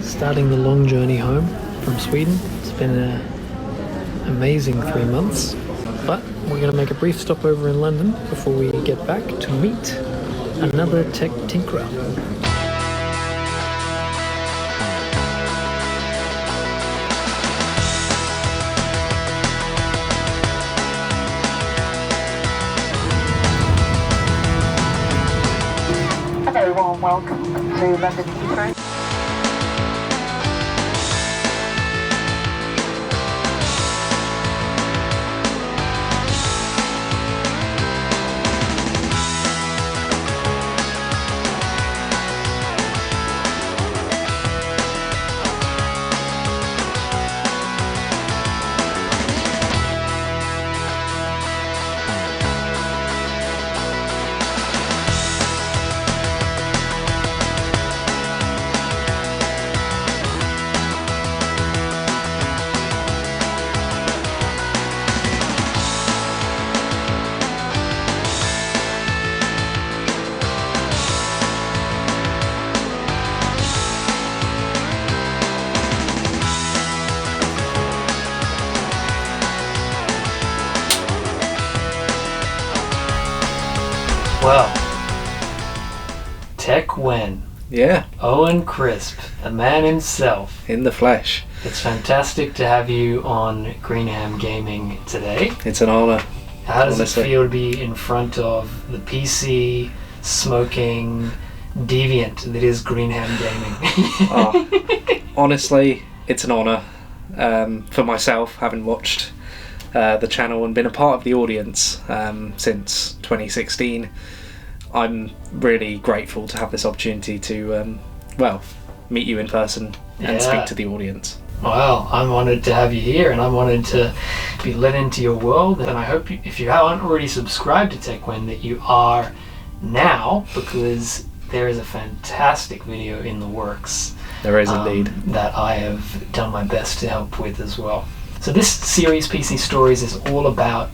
starting the long journey home from Sweden. It's been an amazing 3 months, but we're going to make a brief stop over in London before we get back to meet another tech tinkerer. Hello, warm welcome to London Heathrow. Well, Techwen. Yeah. Owen Crisp, the man himself. In the flesh. It's fantastic to have you on Greenham Gaming today. It's an honour. How does honestly. it feel to be in front of the PC, smoking deviant that is Greenham Gaming? Honestly, it's an honour for myself, having watched the channel and been a part of the audience since 2016. I'm really grateful to have this opportunity to, meet you in person and speak to the audience. Well, I'm honoured to have you here, and I'm honoured to be let into your world. And I hope if you haven't already subscribed to Techwen, that you are now, because there is a fantastic video in the works. There is indeed. That I have done my best to help with as well. So this series, PC Stories, is all about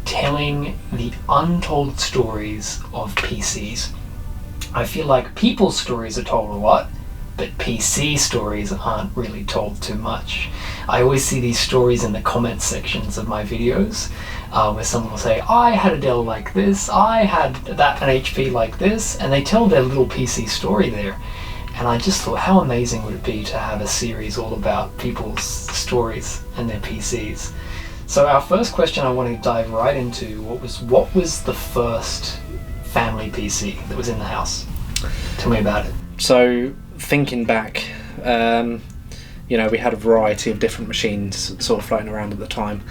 telling the untold stories of PCs. I feel like people's stories are told a lot, but PC stories aren't really told too much. I always see these stories in the comment sections of my videos, where someone will say, I had a Dell like this, I had an HP like this, and they tell their little PC story there. And I just thought, how amazing would it be to have a series all about people's stories and their PCs. So our first question I want to dive right into, what was the first family PC that was in the house? Tell me about it. So thinking back, we had a variety of different machines sort of floating around at the time.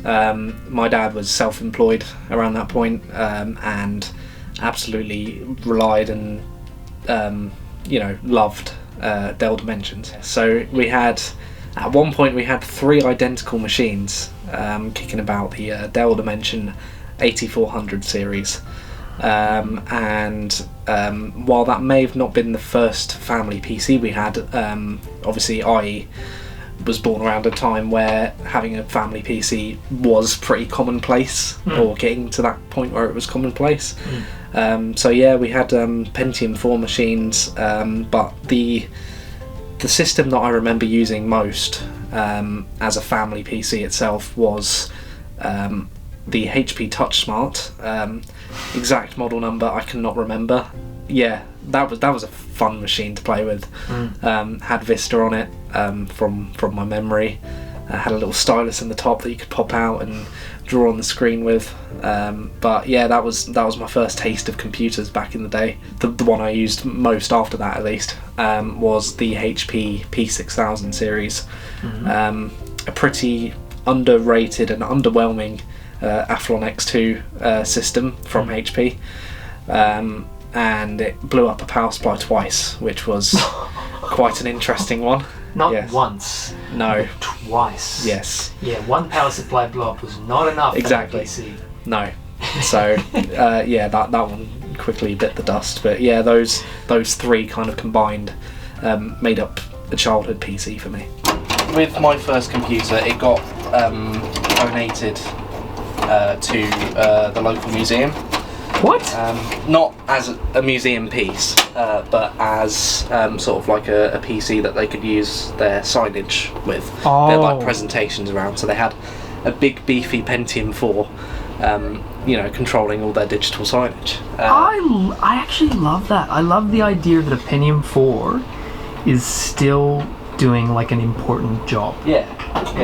My dad was self-employed around that point, and absolutely relied and loved Dell Dimensions. So at one point we had 3 identical machines kicking about, the Dell Dimension 8400 series. And while that may have not been the first family PC we had, obviously I was born around a time where having a family PC was pretty commonplace, or getting to that point where it was commonplace. So yeah, we had Pentium 4 machines, but the system that I remember using most as a family PC itself was the HP TouchSmart. Exact model number I cannot remember. Yeah, that was a fun machine to play with. Had Vista on it from my memory. Had a little stylus in the top that you could pop out and draw on the screen with. But yeah, that was my first taste of computers back in the day. The one I used most after that, at least, was the HP P6000 series. A pretty underrated and underwhelming Athlon X2 system from HP, and it blew up a power supply twice, which was quite an interesting one. Not once. No. Twice. Yes. Yeah, one power supply blow up was not enough. Exactly. For a PC. No. So that one quickly bit the dust. But yeah, those 3 kind of combined made up a childhood PC for me. With my first computer, it got donated to the local museum. What? Not as a museum piece, but as sort of like a PC that they could use their signage with. Their like presentations around. So they had a big beefy Pentium 4, controlling all their digital signage. I actually love that. I love the idea that a Pentium 4 is still doing like an important job. Yeah,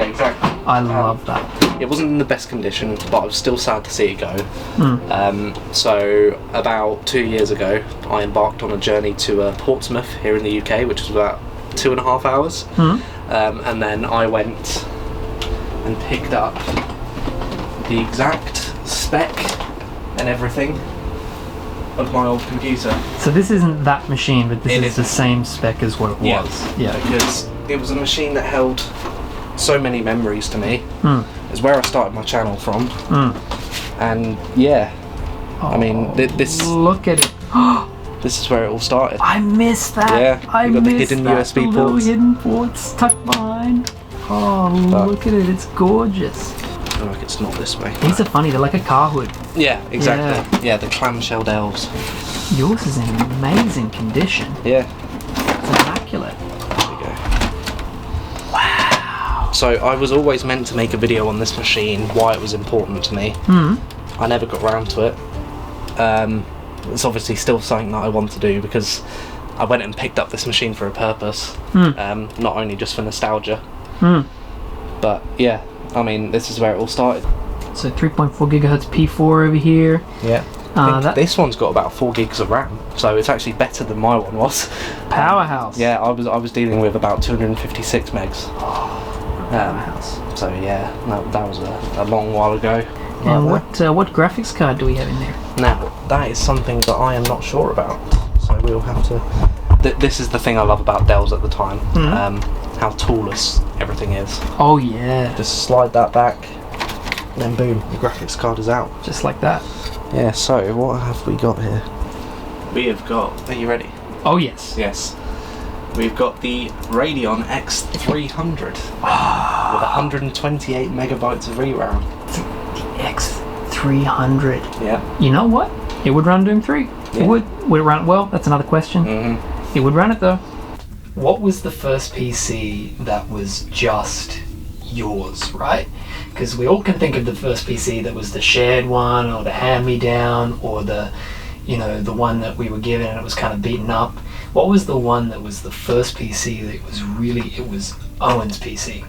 exactly. I love that. It wasn't in the best condition, but I was still sad to see it go. So about 2 years ago, I embarked on a journey to Portsmouth here in the UK, which was about 2.5 hours. And then I went and picked up the exact spec and everything of my old computer. So this isn't that machine, but this is the same spec as what it was. Yeah, because it was a machine that held so many memories to me. It's where I started my channel from. And yeah, I mean, this... Look at it. This is where it all started. I missed that. Yeah, you got the hidden USB the little ports. hidden ports tucked behind. Look at it. It's gorgeous. I feel like it's not this way. These are funny. They're like a car hood. Yeah, exactly. Yeah, the clamshell delves. Yours is in amazing condition. Yeah. It's immaculate. There we go. Wow. So I was always meant to make a video on this machine, why it was important to me. I never got around to it. It's obviously still something that I want to do because I went and picked up this machine for a purpose. Not only just for nostalgia. But yeah, I mean, this is where it all started. So 3.4 gigahertz P4 over here. Yeah. I think this one's got about 4 gigs of RAM, so it's actually better than my one was. Powerhouse. Yeah, I was dealing with about 256 megs. Powerhouse. So yeah, that was a long while ago. And what graphics card do we have in there? Now, that is something that I am not sure about, so we'll have to... This is the thing I love about Dells at the time, how toolless everything is. Oh yeah. Just slide that back, and then boom, the graphics card is out. Just like that. Yeah, so what have we got here? We have got... Are you ready? Oh yes. Yes. We've got the Radeon X300 with 128 megabytes of VRAM. The X300. Yeah. You know what? It would run Doom 3. Yeah. It would. Would it run? Well, that's another question. It would run it though. What was the first PC that was just yours, right? Because we all can think of the first PC that was the shared one, or the hand-me-down, or the one that we were given and it was kind of beaten up. What was the one that was the first PC that it was Owen's PC,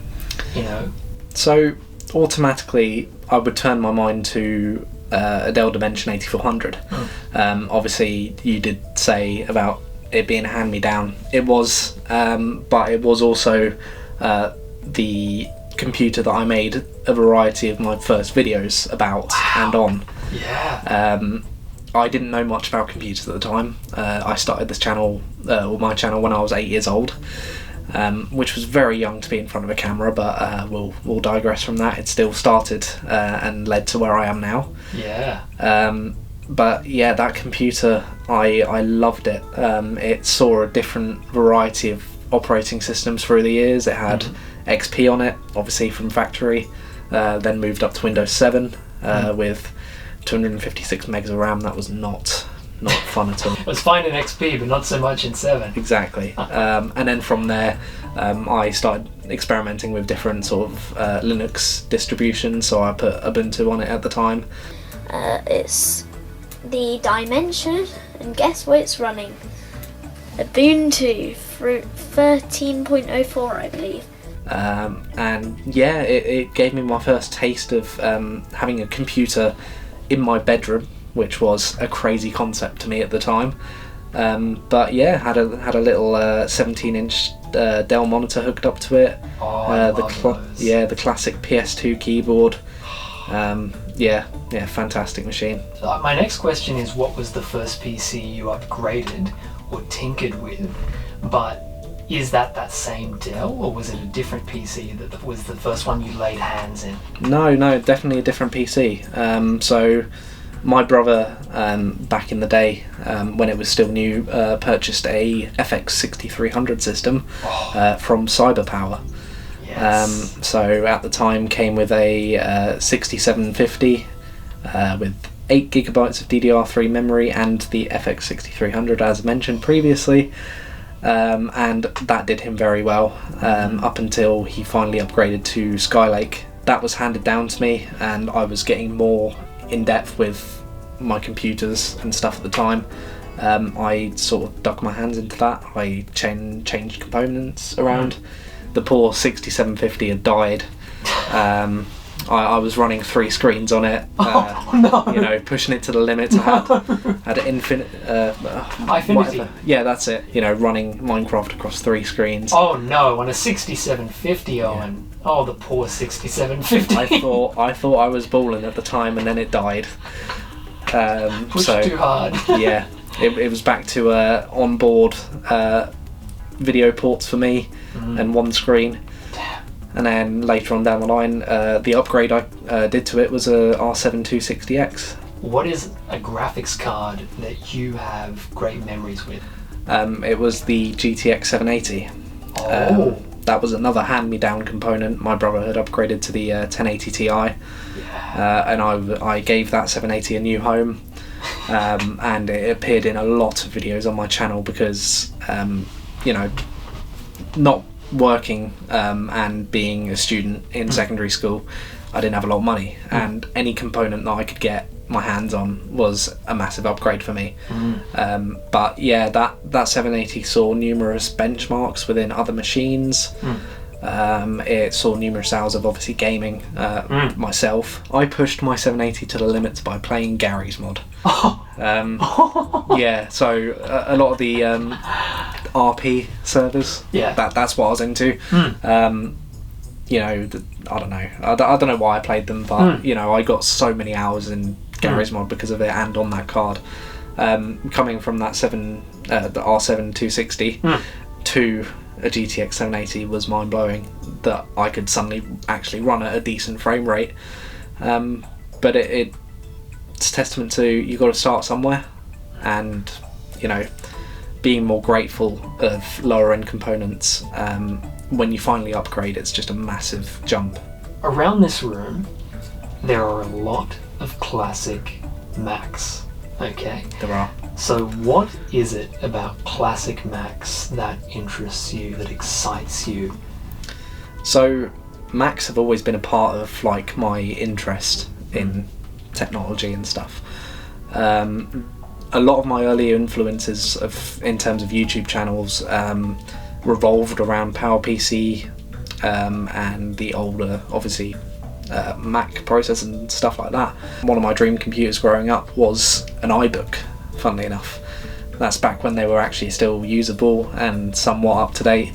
So automatically I would turn my mind to a Dell Dimension 8400. Obviously you did say about it being a hand-me-down. It was, but it was also the computer that I made a variety of my first videos about and on. Yeah. I didn't know much about computers at the time. I started this channel, or my channel, when I was 8 years old, which was very young to be in front of a camera, but we'll digress from that. It still started and led to where I am now. Yeah. But yeah, that computer, I loved it. It saw a different variety of operating systems through the years. It had XP on it, obviously from factory, then moved up to Windows 7 with 256 megs of RAM. That was not fun at all. It was fine in XP, but not so much in 7. Exactly. And then from there, I started experimenting with different sort of Linux distributions, so I put Ubuntu on it at the time. It's the Dimension, and guess what it's running? Ubuntu 13.04, I believe. And yeah, it gave me my first taste of having a computer in my bedroom, which was a crazy concept to me at the time. But yeah, had a little 17-inch Dell monitor hooked up to it. The classic PS2 keyboard. Fantastic machine. So my next question is, what was the first PC you upgraded or tinkered with? But is that same Dell, or was it a different PC that was the first one you laid hands in? No, definitely a different PC. So my brother, back in the day, when it was still new, purchased a FX 6300 system from CyberPower. Yes. So at the time came with a 6750 with 8 gigabytes of DDR3 memory and the FX6300 as mentioned previously, and that did him very well up until he finally upgraded to Skylake. That was handed down to me, and I was getting more in depth with my computers and stuff at the time. I sort of dug my hands into that. I changed components around. The poor 6750 had died. I was running 3 screens on it, you know, pushing it to the limit. I had an infinite, Infinity. Yeah, that's it. You know, running Minecraft across 3 screens. Oh no, on a 6750, Owen. Yeah. Oh, the poor 6750. I thought I was balling at the time, and then it died. Pushed too hard. Yeah, it was back to onboard video ports for me and 1 screen. And then later on down the line, the upgrade I did to it was a R7 260X. What is a graphics card that you have great memories with? It was the GTX 780. Oh. That was another hand-me-down component. My brother had upgraded to the 1080 Ti, and I gave that 780 a new home. And it appeared in a lot of videos on my channel because, you know, not working and being a student in secondary school, I didn't have a lot of money, and any component that I could get my hands on was a massive upgrade for me. But yeah, that 780 saw numerous benchmarks within other machines. It saw numerous hours of obviously gaming myself. I pushed my 780 to the limits by playing Gary's mod. Yeah, so a lot of the RP servers, that's what I was into. You know, I don't know. I don't know why I played them, but you know, I got so many hours in Gary's mod because of it, and on that card. Coming from that the R7 260 to a GTX 780 was mind blowing. That I could suddenly actually run at a decent frame rate. But it's testament to you got to start somewhere, and you know, being more grateful of lower end components. When you finally upgrade, it's just a massive jump. Around this room, there are a lot of classic Macs. Okay. There are. So what is it about classic Macs that interests you, that excites you? So Macs have always been a part of like my interest in technology and stuff. A lot of my early influences in terms of YouTube channels revolved around PowerPC and the older, obviously, Mac processors and stuff like that. One of my dream computers growing up was an iBook, funnily enough. That's back when they were actually still usable and somewhat up to date.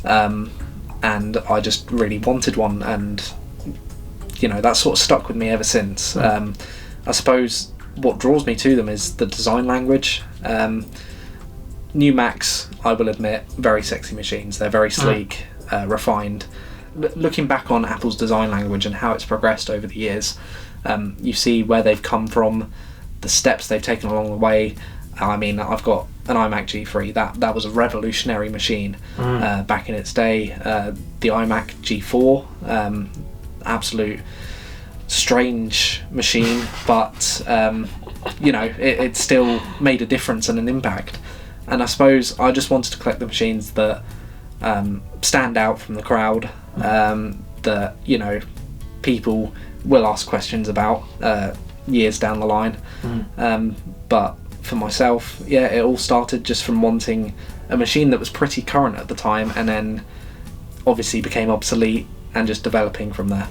And I just really wanted one, and you know, that sort of stuck with me ever since. I suppose what draws me to them is the design language. New Macs, I will admit, very sexy machines. They're very sleek, refined. Looking back on Apple's design language and how it's progressed over the years, you see where they've come from, the steps they've taken along the way. I mean, I've got an iMac G3. That was a revolutionary machine back in its day. The iMac G4, absolute strange machine, but you know, it still made a difference and an impact. And I suppose I just wanted to collect the machines that stand out from the crowd, that, you know, people will ask questions about years down the line. But for myself, yeah, it all started just from wanting a machine that was pretty current at the time, and then obviously became obsolete, and just developing from there.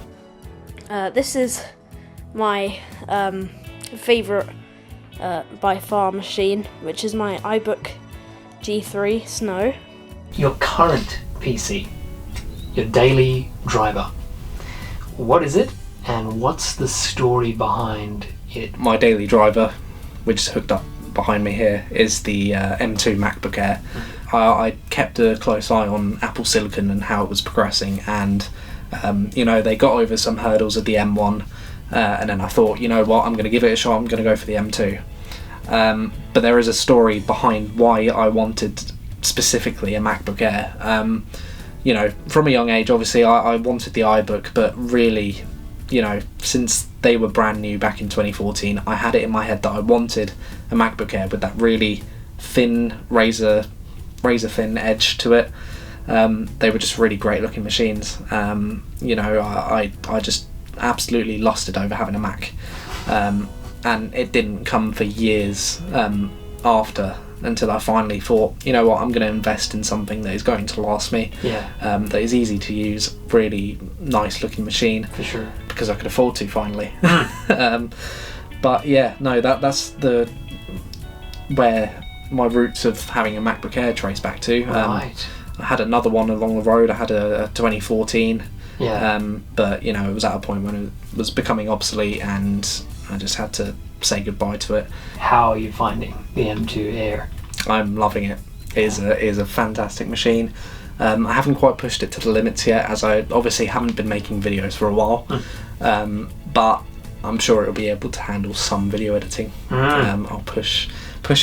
This is my favourite by far machine, which is my iBook G3 Snow. Your current PC, your daily driver, what is it, and what's the story behind it? My daily driver, which is hooked up behind me here, is the M2 MacBook Air. I kept a close eye on Apple Silicon and how it was progressing, and you know, they got over some hurdles at the M1, and then I thought, you know what, I'm going to give it a shot, I'm going to go for the M2. But there is a story behind why I wanted specifically a MacBook Air. You know, from a young age, obviously I wanted the iBook, but really you know, since they were brand new back in 2014, I had it in my head that I wanted a MacBook Air with that really thin razor thin edge to it. They were just really great looking machines. You know, I just absolutely lost it over having a Mac, and it didn't come for years after, until I finally thought, you know what, I'm going to invest in something that is going to last me, that is easy to use, really nice looking machine, For sure. because I could afford to finally. But yeah, no, that's where my roots of having a MacBook Air trace back to. Right. I had another one along the road. I had a 2014, Yeah. but you know, it was at a point when it was becoming obsolete, and I just had to say goodbye to it. How are you finding the M2 Air? I'm loving it. It is a fantastic machine. I haven't quite pushed it to the limits yet, as I obviously haven't been making videos for a while, but I'm sure it'll be able to handle some video editing. I'll push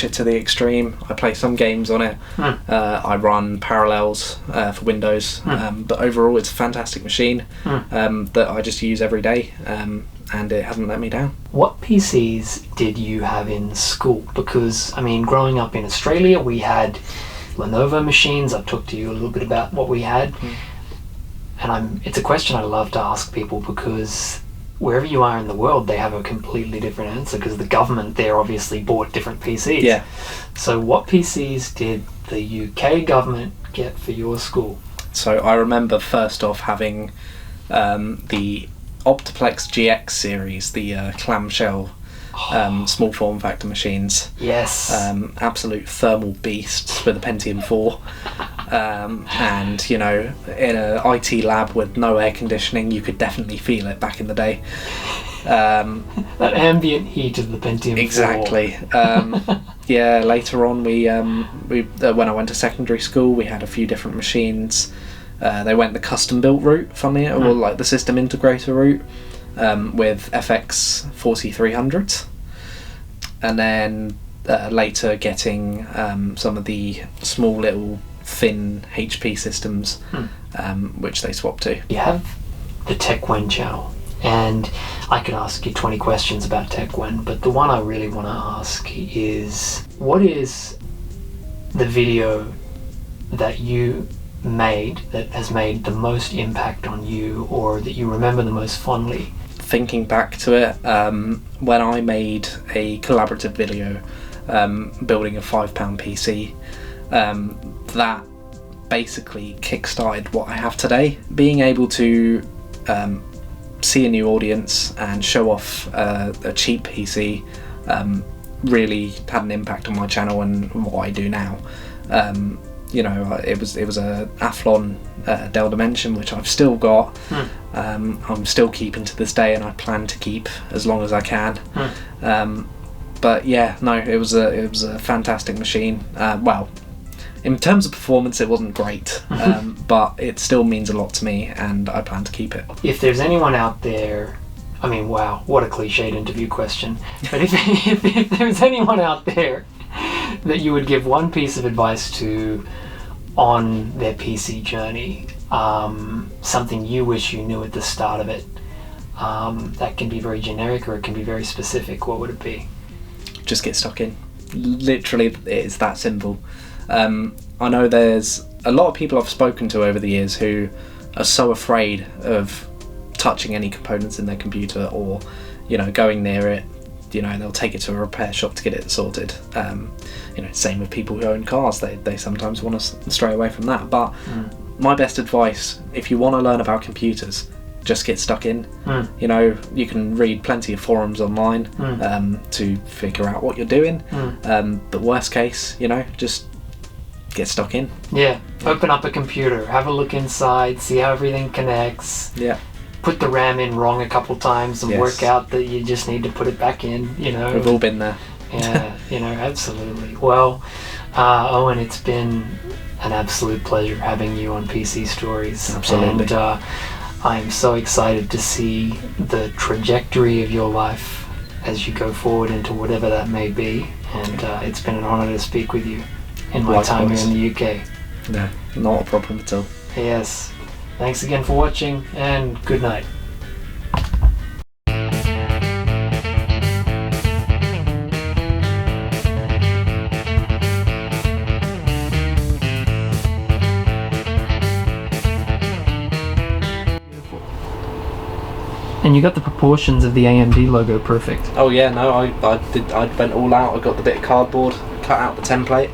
it to the extreme. I play some games on it. I run Parallels for Windows, but overall it's a fantastic machine that I just use every day, and it hasn't let me down. What PCs did you have in school? Because, I mean, growing up in Australia, we had Lenovo machines. I've talked to you a little bit about what we had. And it's a question I love to ask people, because wherever you are in the world, they have a completely different answer, because the government there obviously bought different PCs. Yeah. So what PCs did the UK government get for your school? So I remember first off having the Optiplex GX series, the clamshell small form factor machines. Yes. Absolute thermal beasts with a Pentium 4. And you know, in an IT lab with no air conditioning, you could definitely feel it back in the day. That ambient heat of the Pentium 4. Exactly. Yeah, later on we when I went to secondary school, we had a few different machines. They went the custom built route, funny, or like the system integrator route, with FX 4300s, and then later getting some of the small little thin HP systems, which they swapped to. You have the Techwen channel, and I could ask you 20 questions about Techwen, but the one I really want to ask is, what is the video that you made that has made the most impact on you, or that you remember the most fondly? Thinking back to it, when I made a collaborative video building a £5 PC, that basically kickstarted what I have today. Being able to see a new audience and show off a cheap PC really had an impact on my channel and what I do now. You know, it was a Athlon Dell Dimension, which I've still got. I'm still keeping to this day, and I plan to keep as long as I can. But yeah, no, it was a fantastic machine. Well, in terms of performance, it wasn't great, but it still means a lot to me, and I plan to keep it. If there's anyone out there, I mean, wow, what a cliched interview question. But if there's anyone out there that you would give one piece of advice to on their PC journey, something you wish you knew at the start of it, that can be very generic or it can be very specific, what would it be? Just get stuck in. Literally, it's that simple. I know there's a lot of people I've spoken to over the years who are so afraid of touching any components in their computer, or, you know, going near it. You know, they'll take it to a repair shop to get it sorted. You know, same with people who own cars. They sometimes want to stray away from that. But my best advice, if you want to learn about computers, just get stuck in. You know, you can read plenty of forums online to figure out what you're doing. But worst case, you know, just get stuck in. Yeah, open up a computer, have a look inside, see how everything connects. Yeah. Put the RAM in wrong a couple times and Yes. work out that you just need to put it back in, you know. We've all been there. Yeah, you know, absolutely. Well, Owen, it's been an absolute pleasure having you on PC Stories. Absolutely. And I'm so excited to see the trajectory of your life as you go forward into whatever that may be. And it's been an honour to speak with you in my time here in the UK. No, not a problem at all. Yes. Thanks again for watching, and good night. And you got the proportions of the AMD logo perfect. Oh yeah, no, I went all out. I got the bit of cardboard, cut out the template,